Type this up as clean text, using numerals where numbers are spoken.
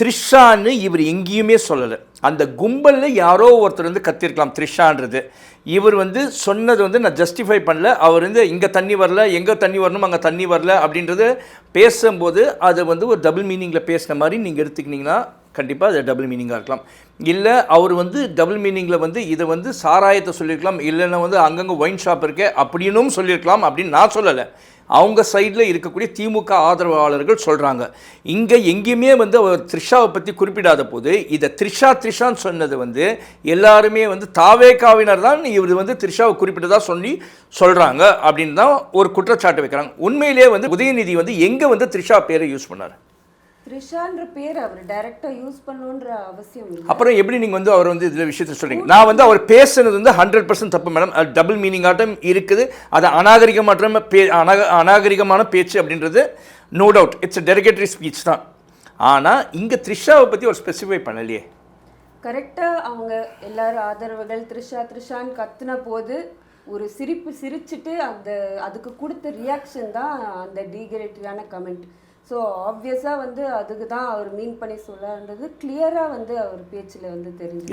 த்ரிஷான்னு இவர் எங்கேயுமே சொல்லலை. அந்த கும்பலில் யாரோ ஒருத்தர் வந்து கத்திருக்கலாம் த்ரிஷான்றது. இவர் வந்து சொன்னது வந்து நான் ஜஸ்டிஃபை பண்ணல. அவர் வந்து இங்கே தண்ணி வரல, எங்கே தண்ணி வரணும் அங்கே தண்ணி வரல அப்படின்றது பேசும்போது அது வந்து ஒரு டபுள் மீனிங்கில் பேசின மாதிரி நீங்கள் எடுத்துக்கிட்டிங்கன்னா கண்டிப்பாக அது டபுள் மீனிங்காக இருக்கலாம். இல்லை அவர் வந்து டபுள் மீனிங்கில் வந்து இதை வந்து சாராயத்தை சொல்லியிருக்கலாம், இல்லைன்னா வந்து அங்கங்கே ஒயின் ஷாப் இருக்கே அப்படின்னும் சொல்லியிருக்கலாம் அப்படின்னு நான் சொல்லலை. அவங்க சைடில் இருக்கக்கூடிய திமுக ஆதரவாளர்கள் சொல்கிறாங்க. இங்கே எங்கேயுமே வந்து அவர் த்ரிஷாவை பற்றி குறிப்பிடாத போது இதை த்ரிஷான்னு சொன்னது வந்து எல்லாருமே வந்து தாவேகாவினர் தான் இவர் வந்து த்ரிஷாவை குறிப்பிட்டதாக சொல்கிறாங்க அப்படின்னு தான் ஒரு குற்றச்சாட்டு வைக்கிறாங்க. உண்மையிலே வந்து உதயநிதி வந்து எங்கே வந்து த்ரிஷா பேரை யூஸ் பண்ணார்? த்ரிஷான்ற பேர் அவர் டைரக்டா யூஸ் பண்ணணுன்ற அவசியம் இல்லை. அப்புறம் எப்படி நீங்கள் வந்து அவர் வந்து இதில் விஷயத்தை சொல்கிறீங்க? நான் வந்து அவர் பேசுனது வந்து 100% தப்பு மேடம். அது டபுள் மீனிங்காட்டம் இருக்குது. அது அநாகரிகமான பேச்சு அப்படின்றது நோ டவுட் இட்ஸ் டெரிகேட்டரி ஸ்பீச் தான். ஆனால் இங்கே த்ரிஷாவை பற்றி ஒரு ஸ்பெசிஃபை பண்ணலையே. கரெக்டாக அவங்க எல்லாரும் ஆதரவுகள் த்ரிஷான்னு கத்துன போது ஒரு சிரிச்சுட்டு அதுக்கு கொடுத்த ரியாக்ஷன் தான் அந்த டீகிரேட்டரியான கமெண்ட். ஸோ ஆப்வியஸாக வந்து அதுக்கு தான் அவர் மீன் பண்ணி சொல்லன்றது கிளியராக வந்து அவர் பேச்சில் வந்து தெரிஞ்சு.